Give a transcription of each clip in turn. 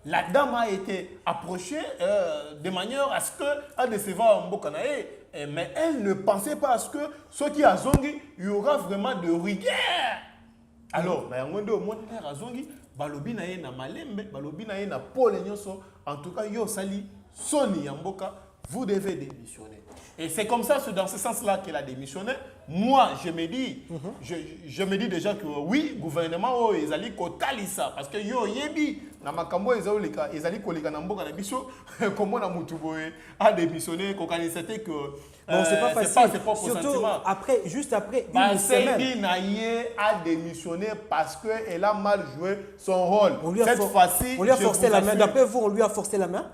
la dame a été approchée de manière à ce qu'elle décevra Mbokanae. Mais elle ne pensait pas à ce que ce qui a zongi, il y aura vraiment de rigueur. Alors, balobi na ye na malembe, balobi na ye na pole nyonso, en tout cas, yo sali, Soni Yamboka, vous devez démissionner. Et c'est comme ça, c'est dans ce sens-là qu'elle a démissionné. Moi, je me dis, je me dis déjà que oui, le gouvernement, oh, ils allaient kotali ça. Parce que yo, yebi, na makambo, ils allaient kolika na mboka na biso, comment na mutuboe a démissionné, c'était que... Bon, c'est pas facile. C'est pas surtout après, juste après une semaine. Naye a démissionné parce qu'elle a mal joué son rôle. Cette fois-ci, on lui a forcé la main. D'après vous, on lui a forcé la main?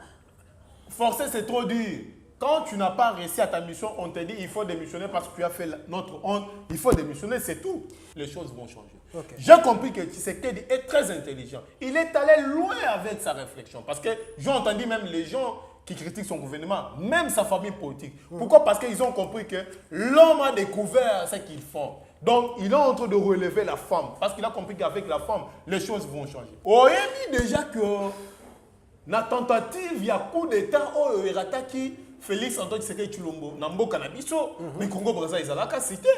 Forcer, c'est trop dur. Quand tu n'as pas réussi à ta mission, on te dit il faut démissionner parce que tu as fait notre honte. Il faut démissionner, c'est tout. Les choses vont changer. Okay. J'ai compris que Tshisekedi est très intelligent. Il est allé loin avec sa réflexion. Parce que j'ai entendu même les gens qui critiquent son gouvernement, même sa famille politique. Pourquoi? Parce qu'ils ont compris que l'homme a découvert ce qu'ils font. Donc, il est en train de relever la femme. Parce qu'il a compris qu'avec la femme, les choses vont changer. On a dit déjà que la tentative, il y a coup d'État, il y a Félix Antoine Tshisekedi Tshilombo, Nambo Canabiso, mais Congo Brazza, ils ont la cité.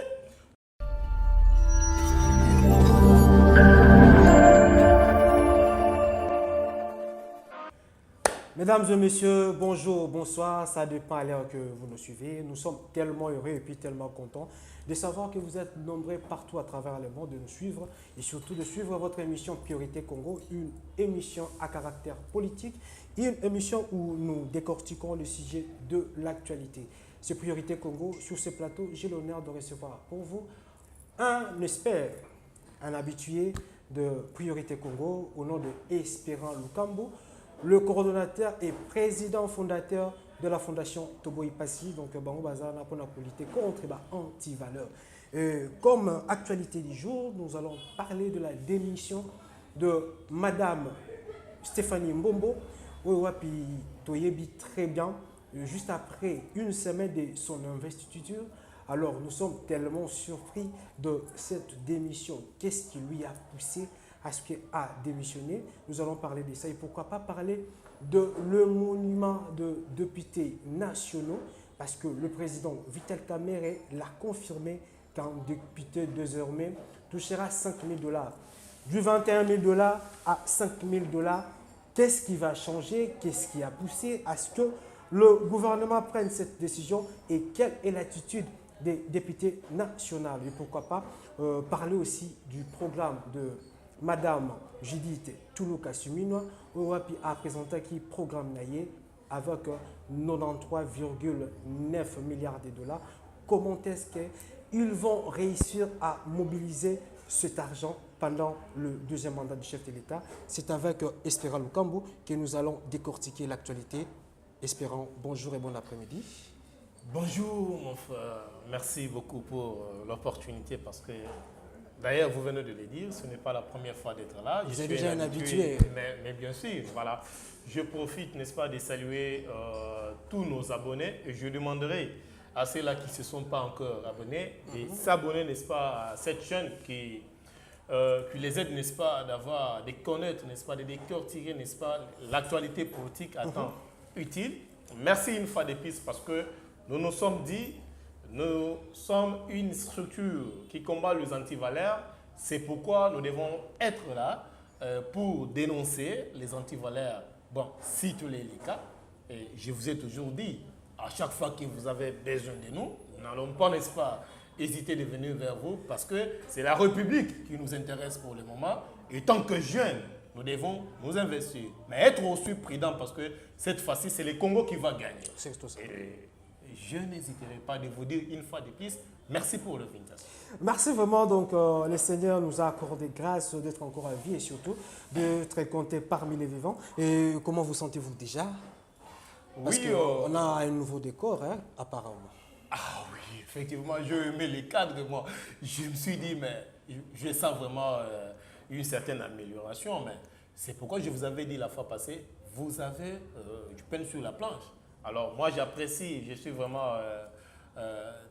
Mesdames et messieurs, bonjour, bonsoir, ça dépend à l'heure que vous nous suivez. Nous sommes tellement heureux et puis tellement contents de savoir que vous êtes nombreux partout à travers le monde de nous suivre et surtout de suivre votre émission Priorité Congo, une émission à caractère politique et une émission où nous décortiquons le sujet de l'actualité. C'est Priorité Congo. Sur ce plateau, j'ai l'honneur de recevoir pour vous un expert, un habitué de Priorité Congo au nom de Espérant Lukambo, le coordonnateur et président fondateur de la fondation Toboy Passi, donc Bango Bazana pour lutter contre anti-valeurs. Comme actualité du jour, nous allons parler de la démission de Madame Stéphanie Mbombo, Owapi Toyebi très bien, juste après une semaine de son investiture. Alors nous sommes tellement surpris de cette démission. Qu'est-ce qui lui a poussé à ce qu'elle a démissionné? Nous allons parler de ça et pourquoi pas parler de le monument de députés nationaux parce que le président Vital Kamerhe l'a confirmé qu'un député désormais touchera 5 000 $. Du 21 000 $ à 5 000 $. Qu'est-ce qui va changer? Qu'est-ce qui a poussé à ce que le gouvernement prenne cette décision et quelle est l'attitude des députés nationaux? Et pourquoi pas parler aussi du programme de Madame Judith Touloukasumino, qui a présenté qui programme naïe avec 93,9 milliards de $. Comment est-ce qu'ils vont réussir à mobiliser cet argent pendant le deuxième mandat du chef de l'État? C'est avec Espérant Lukambo que nous allons décortiquer l'actualité. Espérant, bonjour et bon après-midi. Bonjour mon frère, merci beaucoup pour l'opportunité parce que d'ailleurs, vous venez de le dire, ce n'est pas la première fois d'être là. Vous êtes déjà un habitué. Mais bien sûr, voilà. Je profite, n'est-ce pas, de saluer tous nos abonnés et je demanderai à ceux-là qui ne se sont pas encore abonnés de s'abonner, n'est-ce pas, à cette chaîne qui les aide, n'est-ce pas, de connaître, n'est-ce pas, de décortiquer, n'est-ce pas, l'actualité politique à temps utile. Merci une fois de plus parce que nous nous sommes dit, nous sommes une structure qui combat les antivaleurs. C'est pourquoi nous devons être là pour dénoncer les antivaleurs. Bon, si tous les cas, et je vous ai toujours dit, à chaque fois que vous avez besoin de nous, nous n'allons pas, n'est-ce pas, hésiter de venir vers vous parce que c'est la République qui nous intéresse pour le moment. Et tant que jeunes, nous devons nous investir. Mais être aussi prudent parce que cette fois-ci, c'est le Congo qui va gagner. C'est tout ça. Et je n'hésiterai pas de vous dire une fois de plus, merci pour l'invitation. Merci vraiment. Donc, le Seigneur nous a accordé grâce d'être encore en vie et surtout d'être compté parmi les vivants. Et comment vous sentez-vous déjà? Parce qu'on a un nouveau décor, hein, apparemment. Ah oui, effectivement, j'ai aimé les cadres. Moi, je me suis dit, mais je sens vraiment une certaine amélioration. Mais c'est pourquoi je vous avais dit la fois passée, vous avez du pain sur la planche. Alors moi j'apprécie, je suis vraiment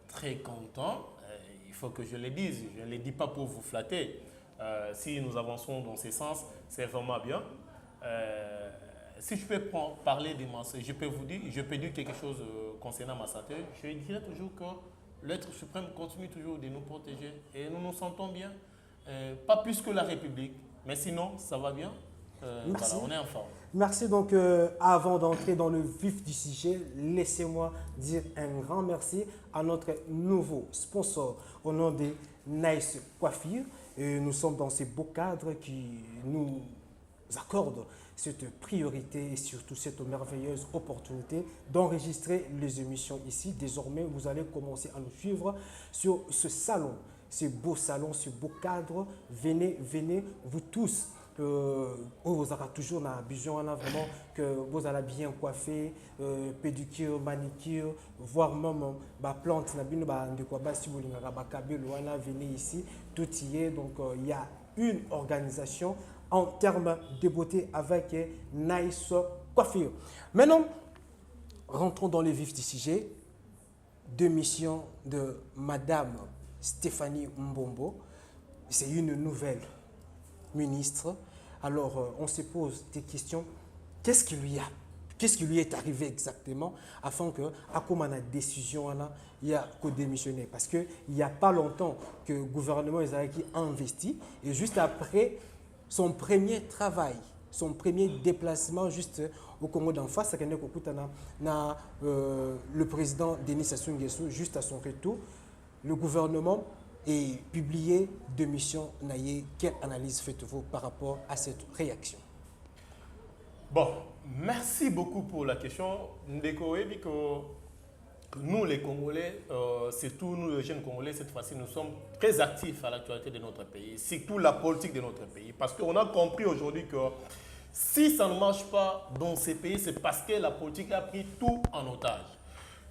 très content. Il faut que je le dise, je ne le dis pas pour vous flatter. Si nous avançons dans ce sens, c'est vraiment bien. si je peux parler des mensonges, je peux dire quelque chose concernant ma santé. Je dirais toujours que l'être suprême continue toujours de nous protéger et nous nous sentons bien. Pas plus que la République, mais sinon, ça va bien. Merci. Voilà, on est en forme. Merci. Donc, avant d'entrer dans le vif du sujet, laissez-moi dire un grand merci à notre nouveau sponsor au nom de Nice Coiffure. Et nous sommes dans ces beaux cadres qui nous accordent cette priorité et surtout cette merveilleuse opportunité d'enregistrer les émissions ici. Désormais, vous allez commencer à nous suivre sur ce salon, ce beau salon, ce beau cadre. Venez, vous tous. Vous aurez toujours besoin vraiment que vous allez bien coiffer, pédicure, manicure, voire même plante, si vous venez ici, tout y est. Donc il y a une organisation en termes de beauté avec Nice Coiffure. Maintenant, rentrons dans le vif du sujet. Deux missions de Madame Stéphanie Mbombo. C'est une nouvelle ministre. Alors, on se pose des questions. Qu'est-ce qui lui est arrivé exactement afin que, à comme la décision, il y a qu'au démissionner. Parce qu'il n'y a pas longtemps que le gouvernement israélien a investi et juste après son premier travail, son premier déplacement juste au Congo d'en face, le président Denis Sassou Nguesso, juste à son retour, le gouvernement et publié deux missions. Quelle analyse faites-vous par rapport à cette réaction? Bon, merci beaucoup pour la question. Nous, les Congolais, surtout nous, les jeunes Congolais, cette fois-ci, nous sommes très actifs à l'actualité de notre pays, surtout la politique de notre pays. Parce qu'on a compris aujourd'hui que si ça ne marche pas dans ces pays, c'est parce que la politique a pris tout en otage.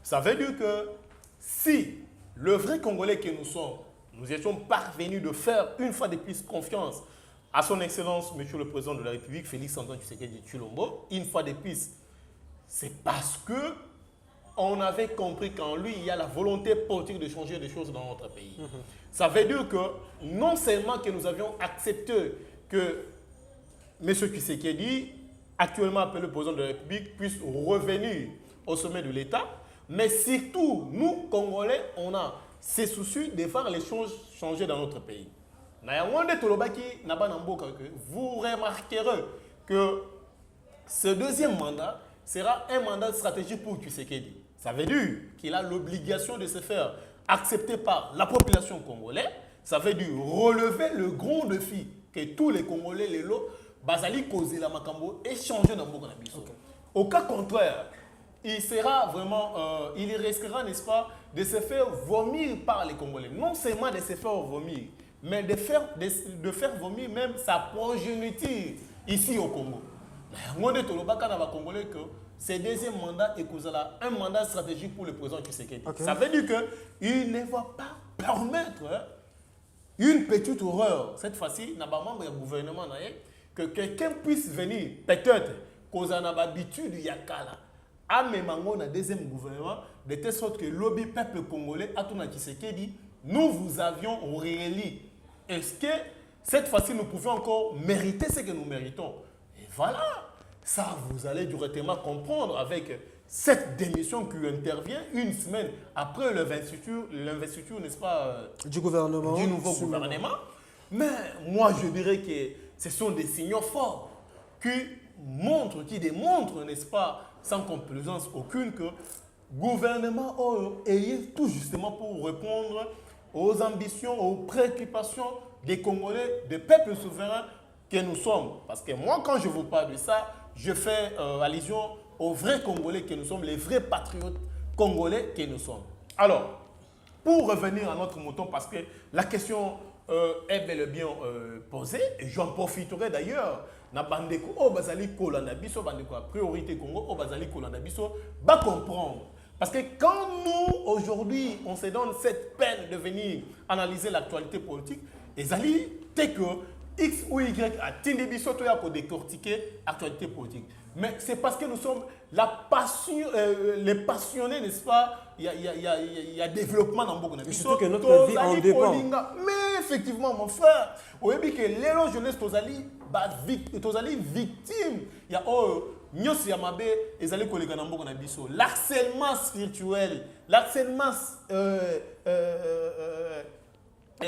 Ça veut dire que si le vrai Congolais que nous sommes, nous étions parvenus de faire une fois de plus confiance à son Excellence, Monsieur le Président de la République, Félix Antoine Tshisekedi Tshilombo, une fois de plus, c'est parce que on avait compris qu'en lui, il y a la volonté politique de changer des choses dans notre pays. Ça veut dire que non seulement que nous avions accepté que M. Tshisekedi, actuellement appelé président de la République, puisse revenir au sommet de l'État, mais surtout, nous, Congolais, on a ces soucis de faire les choses changer dans notre pays. Vous remarquerez que ce deuxième mandat sera un mandat stratégique pour Tshisekedi. Ça veut dire qu'il a l'obligation de se faire accepter par la population congolaise. Ça veut dire relever le grand défi que tous les Congolais, les lots, Bazali Kozi la Makambo, et changer dans Boka Nabiso. Au cas contraire, il sera vraiment, il risquera, n'est-ce pas, de se faire vomir par les Congolais. Non seulement de se faire vomir, mais de faire vomir même sa progéniture ici au Congo. Congolais que ce deuxième mandat est un mandat stratégique pour le président Tshisekedi. Ça veut dire qu'il ne va pas permettre une petite horreur, cette fois-ci, dans le gouvernement, que quelqu'un puisse venir, peut-être, qu'on a l'habitude de Yakala, à même dans le deuxième gouvernement, de telle sorte que le lobby peuple congolais, à tout Tshisekedi, nous vous avions réélu. Est-ce que cette fois-ci, nous pouvons encore mériter ce que nous méritons? Et voilà, ça, vous allez directement comprendre avec cette démission qui intervient une semaine après l'investiture, n'est-ce pas, du gouvernement, du nouveau gouvernement. Mais moi, je dirais que ce sont des signaux forts qui démontrent, n'est-ce pas, sans complaisance aucune, que le gouvernement est tout justement pour répondre aux ambitions, aux préoccupations des Congolais, des peuples souverains que nous sommes. Parce que moi, quand je vous parle de ça, je fais allusion aux vrais Congolais que nous sommes, les vrais patriotes congolais que nous sommes. Alors, pour revenir à notre mouton, parce que la question est bel et bien posée, et j'en profiterai d'ailleurs, na bandeko o bazali kolanda biso bandeko a priorité Congo o bazali kolanda biso ba comprendre. Parce que quand nous, aujourd'hui, on se donne cette peine de venir analyser l'actualité politique, les alliés, c'est que X ou Y a tindi biso to ya ko décortiquer l'actualité politique. Mais c'est parce que nous sommes les passionnés, n'est-ce pas? Il y a développement dans beaucoup de choses. Surtout que notre vie en dépend. Mais effectivement, mon frère, on a dit que l'élan jeunesse Tozali, victime. Il y a nyos yamabe ezali koleka na mboka na biso. L'harcèlement spirituel, l'harcèlement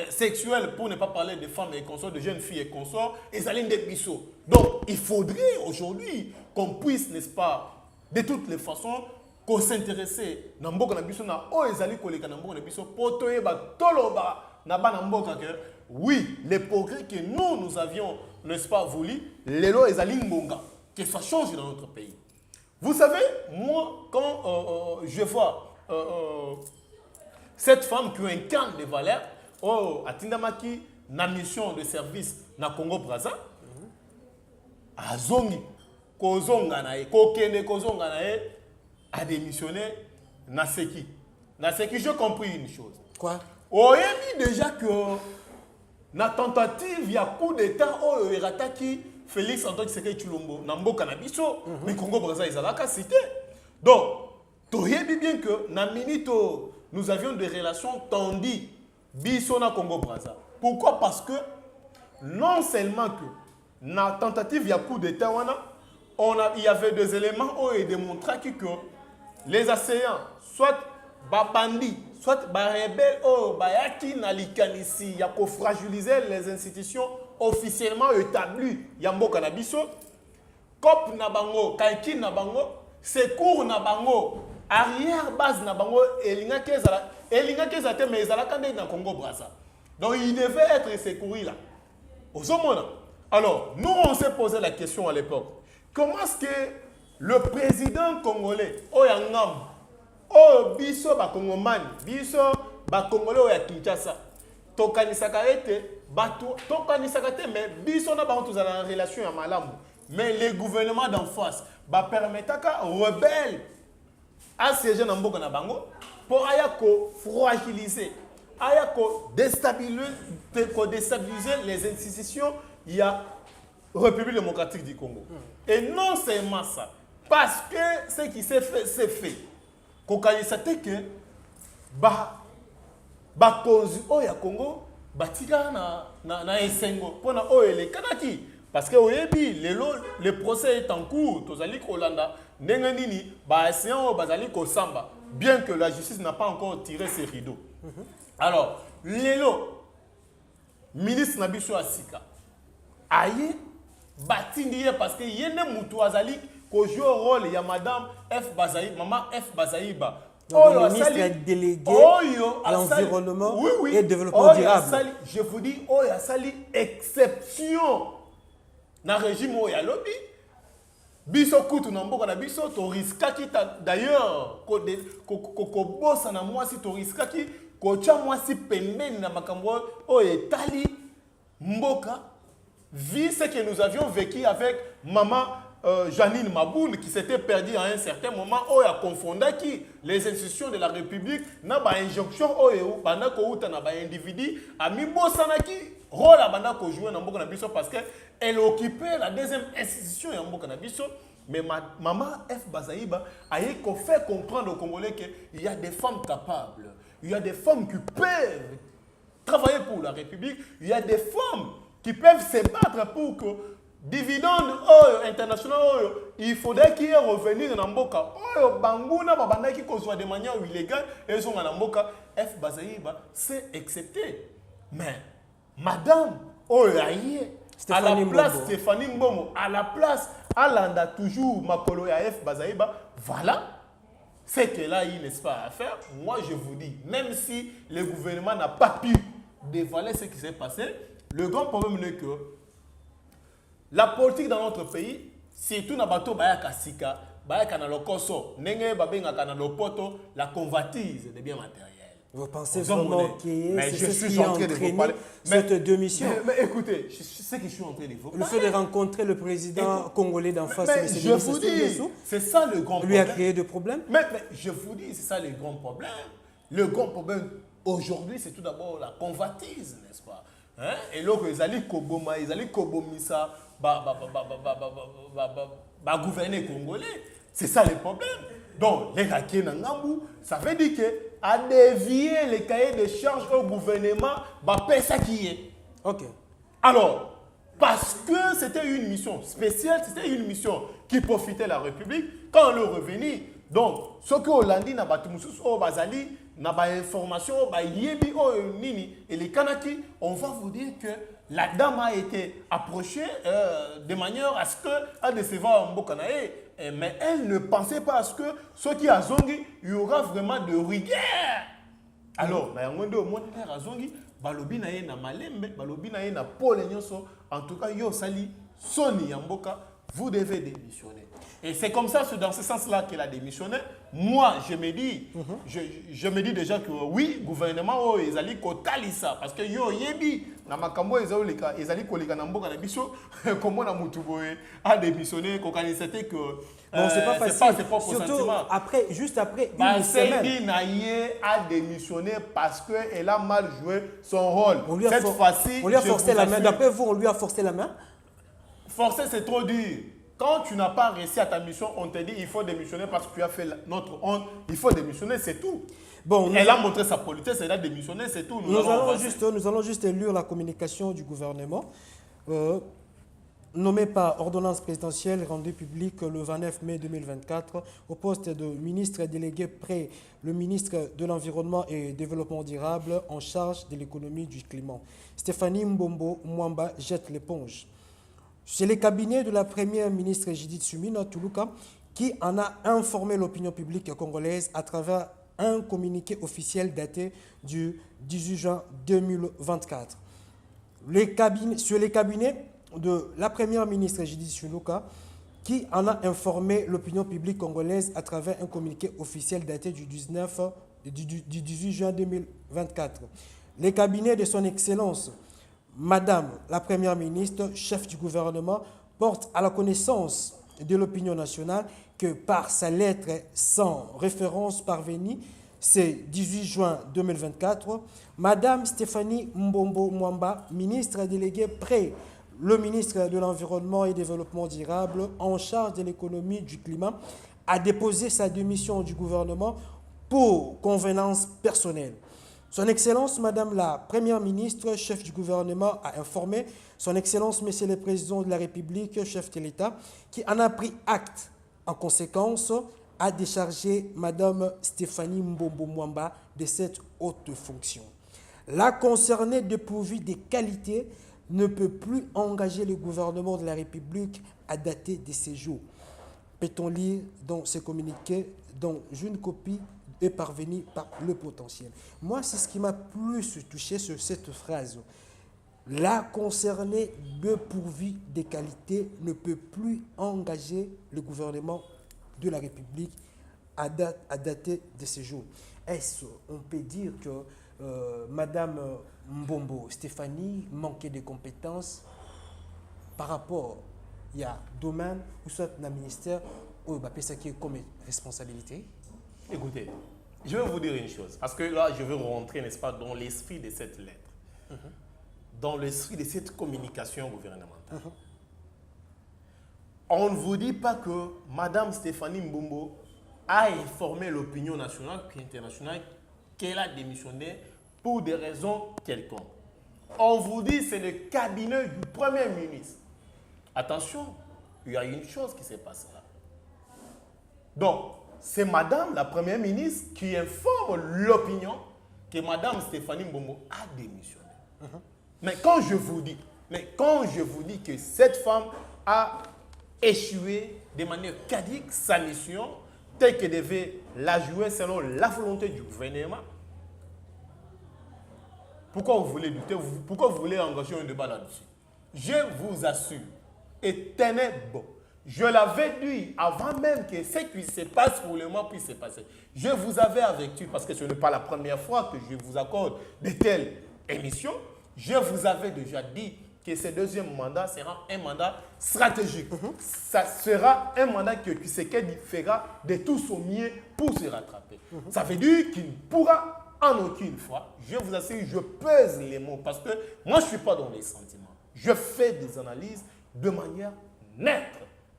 sexuel, pour ne pas parler de femmes et consorts, de jeunes filles et consorts, ezali nde biso. Donc, il faudrait aujourd'hui qu'on puisse, n'est-ce pas, de toutes les façons, qu'on s'intéresser na mboka na biso na ezali koleka na mboka na biso pour toyeba toloba na ba na mboka que oui, les progrès que nous avions, n'est-ce pas, voulu, lelo ezali ngonga, que ça change dans notre pays. Vous savez, moi, quand je vois cette femme qui incarne des valeurs, atindamaki na mission de service na Congo-Brazza, azongi kozonga na ye, kokende kozonga na ye, a démissionné na seki. Na seki, j'ai compris une chose. Quoi? Oyebi déjà que na tentative ya coup d'état erataki Félix Antoine Tshisekedi Tshilombo na mboka na biso, mais Congo Brazza ezalaka cité. Donc, toyebi bien que na minito nous avions des relations tendues biso na Congo Brazza. Pourquoi? Parce que non seulement que na tentative ya coup d'état wana, il y avait des éléments qui démontraient que les assaillants, soit babandi, soit rebelles, bayaki na likanisi, ya ko fragiliser les institutions officiellement établies, ya mboka na biso, cop na bango, kaiki na bango, secours na bango, arrière base na bango, elinga kezala te mais ezala kande na Congo Brazza. Donc il devait être secouru là. Alors, nous on s'est posé la question à l'époque. Comment est-ce que le président congolais, Oyangam, biso ba Congomani, biso ba Congolais oya Kinshasa, tokanisaka ete, tokanisaka te, mais biso na ba tous en relation ya malamu. Mais les gouvernements d'en face, ba permetaka rebelles à ces jeunes en mboka na bango pour ayako fragiliser, ayako déstabiliser les institutions, il y a République démocratique du Congo. Et non seulement ça, parce que ce qui s'est fait, c'est fait. Kokalisate que cause oya Congo batika na esengo pona oyele kanaki parce que oyebi le procès est en cours tozali kolanda ndenge nini ba essayant bazali ko samba bien que la justice n'a pas encore tiré ses rideaux. Alors lelo ministre Nabiso Asika aye batindi parce que yene mutu azali ko jouer rôle ya madame F Bazaïba, maman F Bazaïba. Donc, le ministre est délégué à l'environnement et développement durable. Je vous dis, il y a sali exception dans le régime où il y a lobby. Biso kutu na mboka na biso to riskaki d'ailleurs ko bossa na mwasi to riskaki ko tia mwasi pembeni na makambo o etali mboka vu ce que nous avions vécu avec maman Janine Maboun qui s'était perdue à un certain moment où il a confondu les institutions de la République na ba injonction oyo bana ko uta na ba individu a mi bosanaki rôle a bana ko jouer na mboka na biso parce que elle occupait la deuxième institution ya mboka na biso. Mais maman F Bazaïba a fait comprendre aux Congolais qu'il y a des femmes capables, il y a des femmes qui peuvent travailler pour la République, il y a des femmes qui peuvent se battre pour que dividendes internationaux, il faudrait qu'il y ait revenir dans Mboka. Banguna babandaki qu'on soit de manière illégale et sont dans Mboka. F Bazaïba c'est accepté. Mais madame à la place Stéphanie Mbomo, à la place Alanda toujours Makolo et F Bazaïba, voilà. C'est que là, il n'est pas à faire. Moi, je vous dis, même si le gouvernement n'a pas pu dévoiler ce qui s'est passé, le grand problème est que la politique dans notre pays, surtout dans le bateau Bayaka Sika, Bayaka na lokoso, nenge babenga kana lopoto, la convoitise des biens matériels. Vous pensez vraiment que c'est ce qui a entraîné cette démission? Mais écoutez, je sais que je suis en train de vous le fait de rencontrer le président congolais d'en face, je vous dis, c'est ça le grand problème. Lui a créé des problèmes? Mais je vous dis, c'est ça le grand problème. Le grand problème aujourd'hui, c'est tout d'abord la convoitise, n'est-ce pas? Hein? Et là, ils allaient Koboma, ils allaient Kobomisa, gouverner congolais. C'est ça le problème. Donc, les Rakiens Nangambou, ça veut dire que à dévier les cahiers de charges au gouvernement, ça qui est. Ok. Alors, parce que c'était une mission spéciale, c'était une mission qui profitait à la République. Quand le revenu, donc, ce que Hollandi n'a pas tout bazali, n'a pas information, yebi nini et les Kanaki, on va vous dire que la dame a été approchée de manière à ce qu'elle décevra Mbokanae, mais elle ne pensait pas à ce que ce qui a zongi, il y aura vraiment de rigueur. Alors, balobi na ye na malembe, balobi na ye na pole nyonso, en tout cas yo sali soni yamboka, vous devez démissionner. Et c'est comme ça, c'est dans ce sens-là qu'elle a démissionné. Moi, je me dis, je me dis déjà que oui, gouvernement oh ezali kotali ça parce que yo yebi na makambo ezali koleka na mboka na biso comment na mutuboe a démissionné c'était que bon, c'est pas facile. C'est pas surtout après, juste après une semaine. Naye a démissionné parce qu'elle a mal joué son rôle. Cette fois-ci, on lui a forcé la main. D'après vous, on lui a forcé la main? Forcer, c'est trop dur. Quand tu n'as pas réussi à ta mission, on te dit il faut démissionner parce que tu as fait notre honte. Il faut démissionner, c'est tout. Bon, elle a montré sa politesse, elle a démissionné, c'est tout. Nous allons juste lire la communication du gouvernement. Nommé par ordonnance présidentielle rendue publique le 29 mai 2024 au poste de ministre délégué près le ministre de l'Environnement et Développement durable en charge de l'économie du climat. Stéphanie Mbombo Mwamba jette l'éponge. C'est le cabinet de la première ministre Judith Suminwa Tuluka qui en a informé l'opinion publique congolaise à travers un communiqué officiel daté du 18 juin 2024. Sur les cabinets de la première ministre Judith Suminwa qui en a informé l'opinion publique congolaise à travers un communiqué officiel daté du 18 juin 2024. Les cabinets de son Excellence Madame la Première ministre, chef du gouvernement, porte à la connaissance de l'opinion nationale que par sa lettre sans référence parvenue, c'est 18 juin 2024, Madame Stéphanie Mbombo Mwamba, ministre déléguée près le ministre de l'Environnement et Développement durable en charge de l'économie du climat, a déposé sa démission du gouvernement pour convenance personnelle. Son Excellence, Madame la Première ministre, chef du gouvernement, a informé Son Excellence, Monsieur le Président de la République, chef de l'État, qui en a pris acte. En conséquence, a déchargé Madame Stéphanie Mbombo Mwamba de cette haute fonction. La concernée, dépourvue des qualités, ne peut plus engager le gouvernement de la République à dater de ces jours. Peut-on lire dans ce communiqué, dont une copie est parvenue par le potentiel. Moi, c'est ce qui m'a plus touché sur cette phrase. La concernée, dépourvue des qualités, ne peut plus engager le gouvernement de la République à dater de ces jours. Est-ce on peut dire que Madame Mbombo Stéphanie manquait de compétences par rapport il y a domaine ou soit dans le ministère où il y a qui est comme responsabilité? Écoutez, je vais vous dire une chose, parce que là, je veux rentrer, n'est-ce pas, dans l'esprit de cette lettre, dans l'esprit de cette communication gouvernementale. On ne vous dit pas que Madame Stéphanie Mbombo a informé l'opinion nationale et internationale qu'elle a démissionné pour des raisons quelconques. On vous dit que c'est le cabinet du Premier ministre. Attention, il y a une chose qui s'est passée là. Donc, c'est Madame la Première ministre qui informe l'opinion que Madame Stéphanie Mbombo a démissionné. Mais quand je vous dis que cette femme a échoué de manière cadique sa mission, telle que devait la jouer selon la volonté du gouvernement, pourquoi vous voulez douter? Pourquoi vous voulez engager un débat là-dessus? Je vous assure, et tenez bon. Je l'avais dit avant même que ce qui se passe pour le moment puisse se passer. Je vous avais averti, parce que ce n'est pas la première fois que je vous accorde de telles émissions, je vous avais déjà dit que ce deuxième mandat sera un mandat stratégique. Ça sera un mandat que Tshisekedi fera de tout son mieux pour se rattraper. Ça veut dire qu'il ne pourra en aucune fois, je vous assure, je pèse les mots, parce que moi je ne suis pas dans les sentiments. Je fais des analyses de manière nette.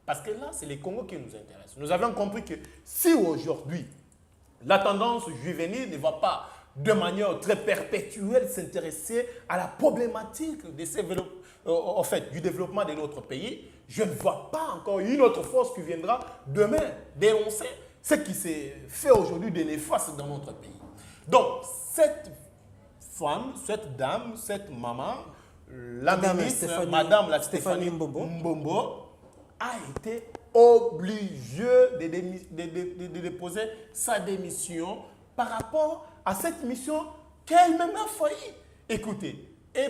Parce que là, c'est les Congos qui nous intéressent. Nous avons compris que si aujourd'hui, la tendance juvénile ne va pas de manière très perpétuelle s'intéresser à la problématique de en fait, du développement de notre pays, je ne vois pas encore une autre force qui viendra demain dénoncer ce qui s'est fait aujourd'hui de néfaste dans notre pays. Donc, cette femme, cette dame, cette maman, la ministre, Madame Stéphanie Mbombo, a été obligée de déposer sa démission par rapport à cette mission qu'elle-même a failli. Écoutez, et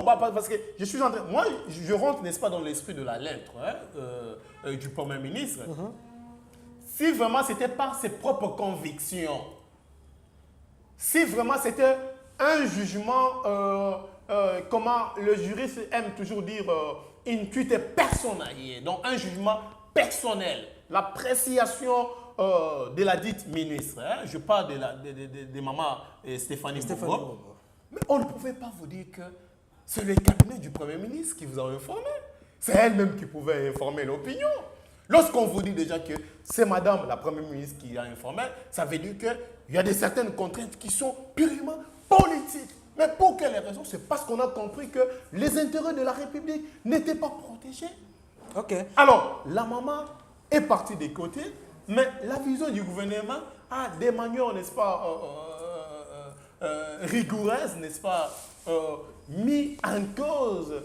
parce que je suis en train, moi, je rentre, n'est-ce pas, dans l'esprit de la lettre du Premier ministre. Si vraiment c'était par ses propres convictions, si vraiment c'était un jugement, comment le juriste aime toujours dire, intuite personnalisé, donc un jugement personnel, l'appréciation de la dite ministre, je parle de maman Stéphanie Mbombo, mais on ne pouvait pas vous dire que c'est le cabinet du Premier ministre qui vous a informé. C'est elle-même qui pouvait informer l'opinion. Lorsqu'on vous dit déjà que c'est Madame la Première ministre qui a informé, ça veut dire qu'il y a certaines contraintes qui sont purement politiques. Mais pour quelle raison? C'est parce qu'on a compris que les intérêts de la République n'étaient pas protégés. Ok. Alors, la maman est partie des côtés, mais la vision du gouvernement a des manières, n'est-ce pas, rigoureuses, n'est-ce pas, mis en cause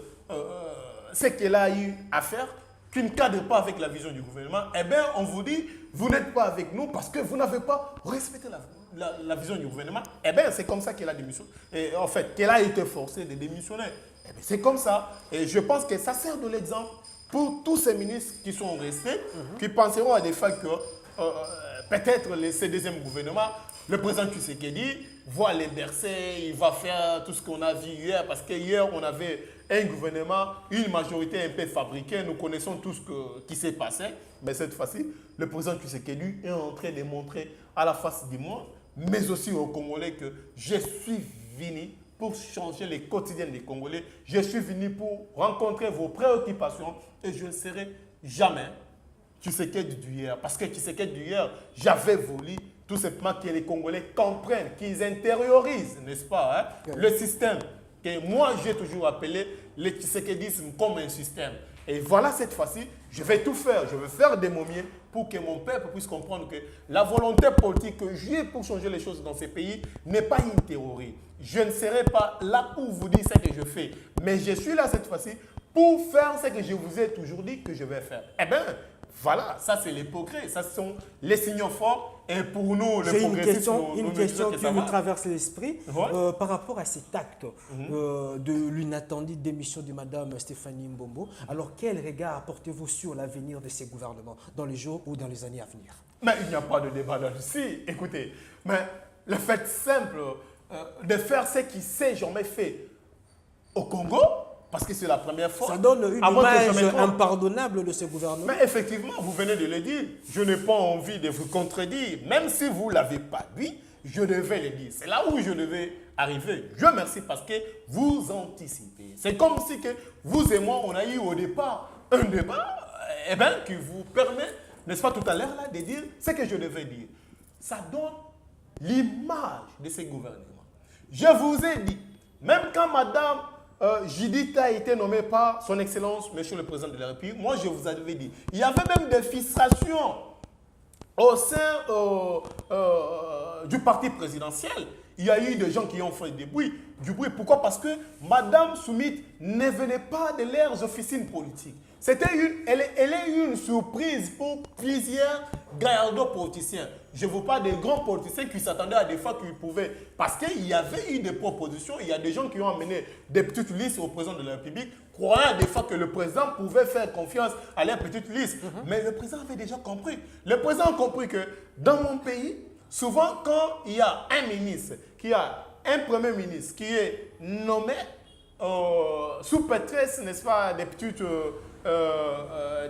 ce qu'elle a eu à faire, qui ne cadre pas avec la vision du gouvernement. Eh bien, on vous dit, vous n'êtes pas avec nous parce que vous n'avez pas respecté la vision du gouvernement. Eh bien, c'est comme ça qu'elle a démissionné. Et en fait, qu'elle a été forcée de démissionner. Eh bien, c'est comme ça. Et je pense que ça sert de l'exemple pour tous ces ministres qui sont restés, qui penseront à des fois que peut-être ce deuxième gouvernement, le président Tshisekedi va les bercer, il va faire tout ce qu'on a vu hier, parce que hier, on avait un gouvernement, une majorité un peu fabriquée, nous connaissons tout ce qui s'est passé, mais cette fois-ci, le président Tshisekedi est en train de montrer à la face du monde, mais aussi aux Congolais, que je suis venu pour changer les quotidiens des Congolais, je suis venu pour rencontrer vos préoccupations et je ne serai jamais Tshisekedi d'hier, parce que Tshisekedi d'hier, j'avais voulu tout simplement que les Congolais comprennent, qu'ils intériorisent, n'est-ce pas, le système que moi j'ai toujours appelé le tshisekédisme comme un système. Et voilà, cette fois-ci, je vais tout faire, je vais faire de mon mieux pour que mon peuple puisse comprendre que la volonté politique que j'ai pour changer les choses dans ces pays n'est pas une théorie. Je ne serai pas là pour vous dire ce que je fais, mais je suis là cette fois-ci pour faire ce que je vous ai toujours dit que je vais faire. Eh bien, voilà, ça c'est les progrès, ça sont les signaux forts. Et pour nous, le progressisme, une question qui me traverse l'esprit par rapport à cet acte de l'inattendue démission de Mme Stéphanie Mbombo. Alors, quel regard apportez-vous sur l'avenir de ces gouvernements dans les jours ou dans les années à venir? Mais il n'y a pas de débat là-dessus. Écoutez, mais le fait simple de faire ce qui s'est jamais fait au Congo, parce que c'est la première fois. Ça donne une image impardonnable de ce gouvernement. Mais effectivement, vous venez de le dire. Je n'ai pas envie de vous contredire. Même si vous ne l'avez pas dit, je devais le dire. C'est là où je devais arriver. Je vous remercie parce que vous anticipez. C'est comme si que vous et moi, on a eu au départ un débat qui vous permet, n'est-ce pas tout à l'heure, de dire ce que je devais dire. Ça donne l'image de ce gouvernement. Je vous ai dit, même quand Madame Judith a été nommé par son Excellence, Monsieur le Président de la République. Moi, je vous avais dit, il y avait même des frustrations au sein du parti présidentiel. Il y a eu des gens qui ont fait du bruit. Pourquoi? Parce que Madame Soumit ne venait pas de leurs officines politiques. Elle est une surprise pour plusieurs gaillards politiciens. Je ne veux pas des grands politiciens qui s'attendaient à des fois qu'ils pouvaient. Parce qu'il y avait eu des propositions, il y a des gens qui ont amené des petites listes au président de la République, croyant des fois que le président pouvait faire confiance à leurs petites listes. Mais le président avait déjà compris. Le président a compris que dans mon pays, souvent quand il y a un ministre, qui a un premier ministre qui est nommé sous prétexte, n'est-ce pas, des petites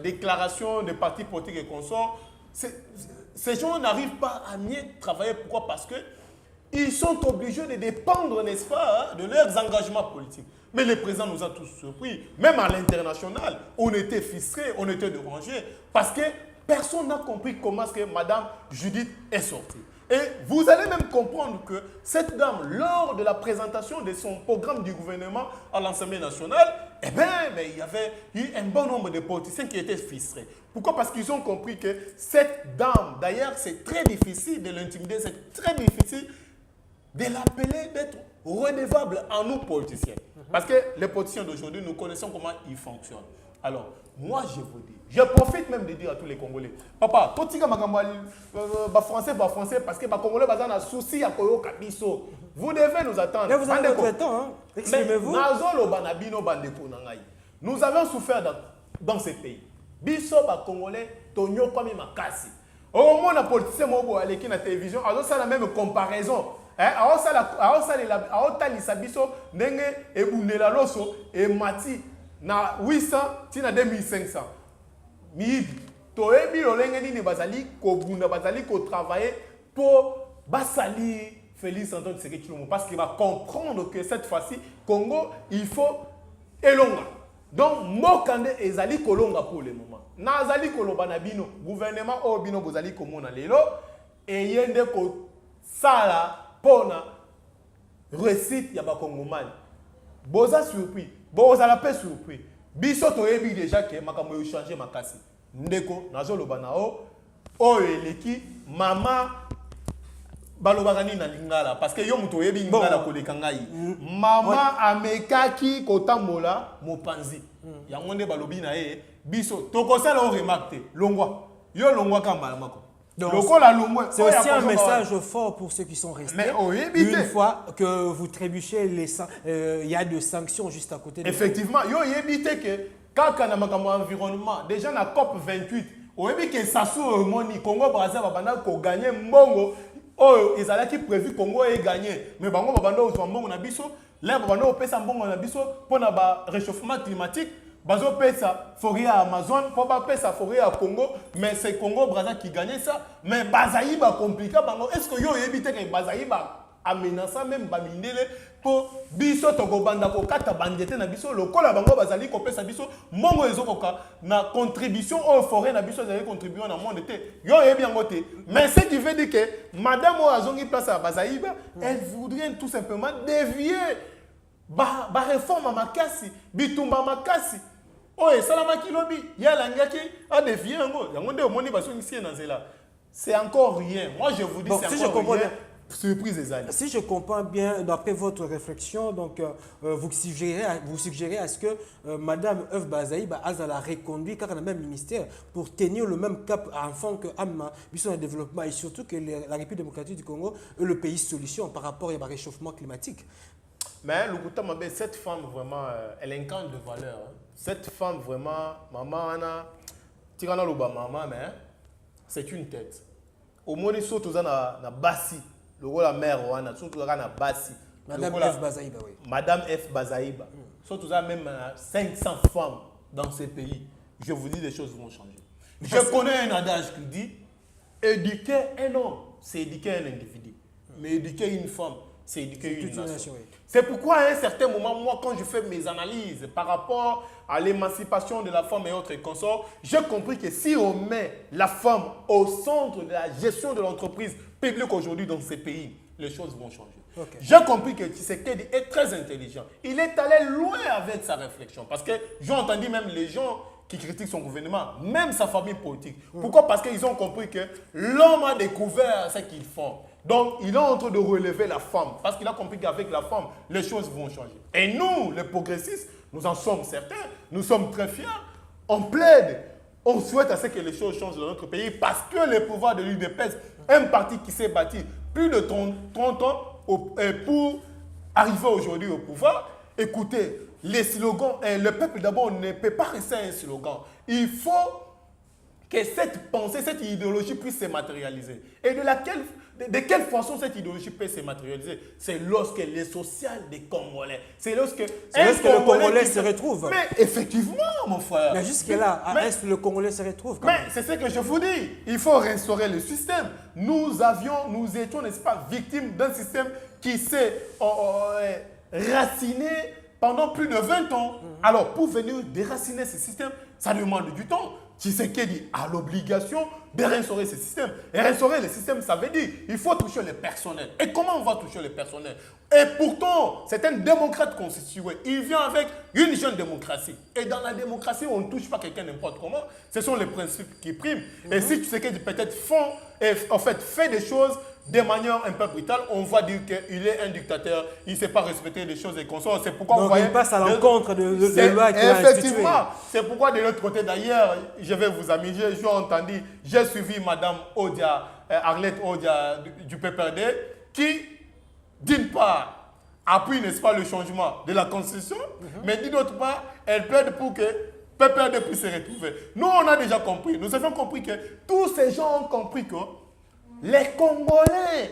déclarations de partis politiques et consorts, ces gens n'arrivent pas à mieux travailler. Pourquoi? Parce qu'ils sont obligés de dépendre, n'est-ce pas, de leurs engagements politiques. Mais le président nous a tous surpris. Même à l'international, on était frustrés, on était dérangés, parce que personne n'a compris comment est-ce que Mme Judith est sortie. Et vous allez même comprendre que cette dame, lors de la présentation de son programme du gouvernement à l'Assemblée nationale, eh bien, il y avait eu un bon nombre de politiciens qui étaient frustrés. Pourquoi? Parce qu'ils ont compris que cette dame, d'ailleurs, c'est très difficile de l'intimider, c'est très difficile de l'appeler d'être redevable à nous politiciens. Parce que les politiciens d'aujourd'hui, nous connaissons comment ils fonctionnent. Alors, moi, je vous dis, je profite même de dire à tous les Congolais, papa, tout le monde français, parce que les Congolais ont un souci à Koyo Kabiso. Vous devez nous attendre. Mais vous avez votre temps, hein? Exprimez-vous. Nous avons souffert dans ces pays. Biso, les Congolais, Tonyo, comme Makasi. Au moment où les politiciens sont allés à la télévision, ils ont la même comparaison. Et Mati na 800 tina 2500 miyibi toyebi lolenge nini bazali kobunda bazali ko travailler pour basali Félix Antoine Tshisekedi Tshilombo parce qu'il va comprendre que cette fois-ci Congo il faut elonga donc mokande ezali kolonga pour le moment nazali koloba na bino gouvernement o bino bozali komona lelo eyende ko sala pona réussite ya ba Congomani boza surpris. Bon, vous allez surpris. Biso toyebi déjà que makambo yo changer makasi. Ndeko nazolo banao o eleki mama balobaka nini na lingala parce que yo muto oyebi ngala koleka ngai. Mama amekaki kotambola mopanzi. Yango nde balobi na ye biso tokosala o remarque longwa. Yo longwa kamba mako. C'est aussi un message fort pour ceux qui sont restés. Mais une fois que vous trébuchez, il y a des sanctions juste à côté. Effectivement, il y a évité que quand on a un environnement, déjà dans la COP 28, on a vu que Sassou Moni, Congo Brazza, va gagner Mbongo. Oh, ils allaient prévu Congo ait gagné. Mais Bango Babando au Mbongo Nabiso, là Babando au Pesa Mbongo Nabiso pour le réchauffement climatique. Bazo pesa forêt à Amazon, pour pas pesa forêt à Congo, mais c'est Congo Brazza qui gagnait ça. Mais Bazaïba compliqué, est-ce que yo évité que Bazaïba amenaça même Bamindele pour biso toko banda ko kata bandete na biso lokola bango bazali ko pesa biso mongo ezokoka na contribution au forêt na biso zali contribuer na monde te yo yebi yango te mais ce qui veut dire que madame Azongi place à Bazaïba elle voudrait tout simplement dévier ba réforme à makasi bitumba makasi. Oh, et salamaki lobi, il y a l'angaki a dévié yango. Yango de moni baso ici dans là. C'est encore rien. Moi je vous dis bon, c'est si encore rien. Bien. Surprise des années. Si je comprends bien, d'après votre réflexion, donc vous suggérez à ce que Madame Eve Bazaïba a la reconduit car le même ministère pour tenir le même cap afin que Amma puisse un développement et surtout que la République démocratique du Congo est le pays solution par rapport au réchauffement climatique. Mais cette femme vraiment, elle incarne de valeur. Hein. Cette femme vraiment, maman Anna, Tirana Loba maman, mais c'est une tête. Au moins ils sont tous na Bassi, le rôle la mère Oana, sont tous na Bassi. Madame F Bazaïba, oui. Madame F Bazaïba. Sont tous même 500 femmes dans ces pays. Je vous dis, les choses vont changer. Je connais un adage qui dit éduquer un homme, c'est éduquer un individu. Mais éduquer une femme, c'est éduquer une nation. Oui. C'est pourquoi à un certain moment, moi, quand je fais mes analyses par rapport à l'émancipation de la femme et autres consorts, j'ai compris que si on met la femme au centre de la gestion de l'entreprise publique aujourd'hui dans ces pays, les choses vont changer. Okay. J'ai compris que Tshisekedi est très intelligent. Il est allé loin avec sa réflexion. Parce que j'ai entendu même les gens qui critiquent son gouvernement, même sa famille politique. Pourquoi? Parce qu'ils ont compris que l'homme a découvert ce qu'ils font. Donc, il est en train de relever la femme. Parce qu'il a compris qu'avec la femme, les choses vont changer. Et nous, les progressistes, nous en sommes certains. Nous sommes très fiers. On plaide. On souhaite à ce que les choses changent dans notre pays. Parce que le pouvoir de l'UDPS, un parti qui s'est bâti plus de 30 ans pour arriver aujourd'hui au pouvoir, écoutez, les slogans, le peuple d'abord ne peut pas rester un slogan. Il faut que cette pensée, cette idéologie puisse se matérialiser. Et de quelle façon cette idéologie peut se matérialiser? C'est lorsque les social des Congolais, c'est lorsque le Congolais se retrouve. Mais effectivement, mon frère. Mais jusque-là, est-ce que le Congolais se retrouve? Mais c'est ce que je vous dis. Il faut restaurer le système. Nous étions, n'est-ce pas, victimes d'un système qui s'est raciné pendant plus de 20 ans. Alors, pour venir déraciner ce système, ça demande du temps. Tshisekedi a l'obligation de réinstaurer ce système. Et réinstaurer le système, ça veut dire il faut toucher les personnels. Et comment on va toucher les personnels? Et pourtant, c'est un démocrate constitué. Il vient avec une jeune démocratie. Et dans la démocratie, on ne touche pas quelqu'un n'importe comment. Ce sont les principes qui priment. Et si Tshisekedi peut-être fait des choses de manière un peu brutale, on va dire qu'il est un dictateur, il ne sait pas respecter les choses et consorts. C'est pourquoi donc il passe à l'encontre de loi qu'il a instituée. Effectivement, c'est pourquoi de l'autre côté d'ailleurs, je vais vous amuser, j'ai entendu, j'ai suivi Madame Odia, Arlette Odia du PPRD, qui, d'une part, appuie, n'est-ce pas, le changement de la Constitution, mais d'autre part, elle plaide pour que PPRD puisse se retrouver. Nous, on a déjà compris, nous avons compris que tous ces gens ont compris que les Congolais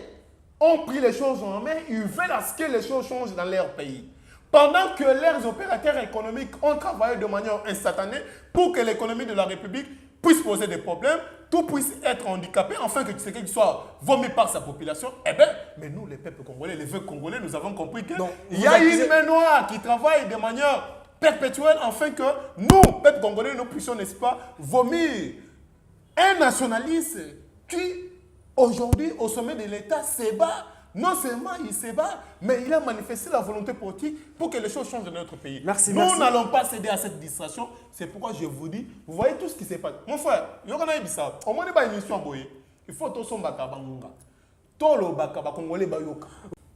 ont pris les choses en main, ils veulent à ce que les choses changent dans leur pays. Pendant que leurs opérateurs économiques ont travaillé de manière instantanée pour que l'économie de la République puisse poser des problèmes, tout puisse être handicapé, afin que Tshisekedi soit vomi par sa population, eh bien, mais nous, les peuples congolais, les vœux congolais, nous avons compris qu'il y a une main noire qui travaille de manière perpétuelle, afin que nous, peuples congolais, nous puissions, n'est-ce pas, vomir un nationaliste qui, aujourd'hui, au sommet de l'État, se bat. Non seulement il se bat, mais il a manifesté la volonté politique pour que les choses changent dans notre pays. Nous n'allons pas céder à cette distraction. C'est pourquoi je vous dis, vous voyez tout ce qui se passe. Mon frère, il y a une émission. Au moins, il y a une émission. Il faut que son baka bangunga. Tolo baka bakongolais bayoka.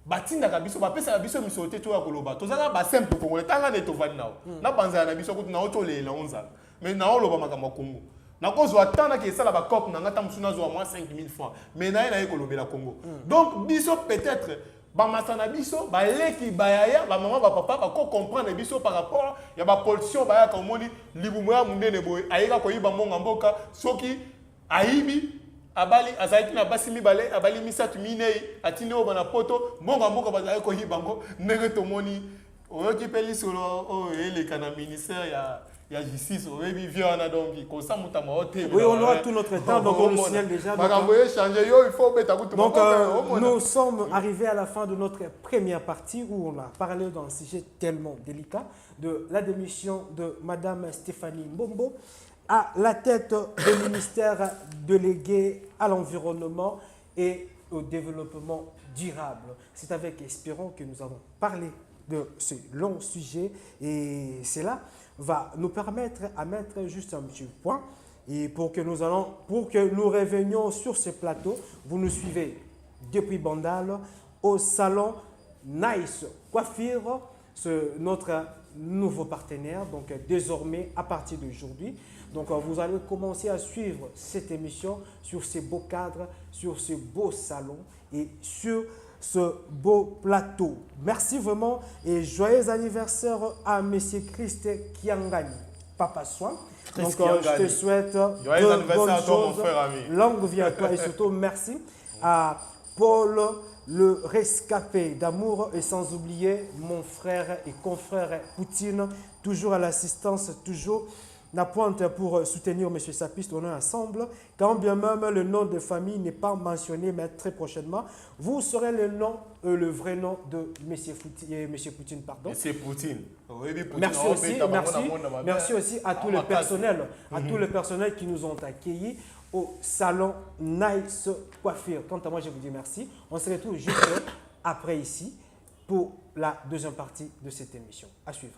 Batinda kabiso bapesa biso misote to ya koloba. Tozala ba simple congolais tanga ne to vani nao. Na banza na biso kuti na otole la onza. Mais na oloba makambo Congo. Na cause attendre que ça la ba cop na ngata musuna zo moins 5000 francs. Mais na ye kolobela Congo. Donc biso peut-être ba masana biso ba leki ba yaya ba maman ba papa ba ko comprendre biso par rapport ya ba pollution ba ya komoni libumo ya mundene boy ayika ko yiba monga mboka soki aibi abali azaki na basi mibale abali misatu minei atine o bana poto monga mboka ba ko yiba ngo ndenge to moni oyoki peli solo o eleka na ministère ya justice, oui, on aura tout notre temps, donc on le signale déjà. Donc, nous sommes arrivés à la fin de notre première partie où on a parlé d'un sujet tellement délicat de la démission de Madame Stéphanie Mbombo à la tête du ministère délégué à l'environnement et au développement durable. C'est avec Espérons que nous avons parlé de ce long sujet et c'est là va nous permettre à mettre juste un petit point et pour que nous revenions sur ce plateau, vous nous suivez depuis Bandal au salon Nice Coiffure, notre nouveau partenaire, donc désormais à partir d'aujourd'hui. Donc vous allez commencer à suivre cette émission sur ces beaux cadres, sur ce beau salon et sur ce beau plateau. Merci vraiment et joyeux anniversaire à M. Christ Kiangani, Papa Soin. Donc je te souhaite de bonnes choses, longue vie à toi et surtout merci à Paul le rescapé d'amour et sans oublier mon frère et confrère Poutine, toujours à l'assistance, toujours la pointe pour soutenir M. Sapiste, on est ensemble. Quand bien même le nom de famille n'est pas mentionné, mais très prochainement, vous saurez le vrai nom de M. Poutine. Pardon. M. Poutine. Merci aussi à tout le personnel, tout le personnel qui nous ont accueillis au salon Nice Coiffure. Quant à moi, je vous dis merci. On se retrouve juste après ici pour la deuxième partie de cette émission. À suivre.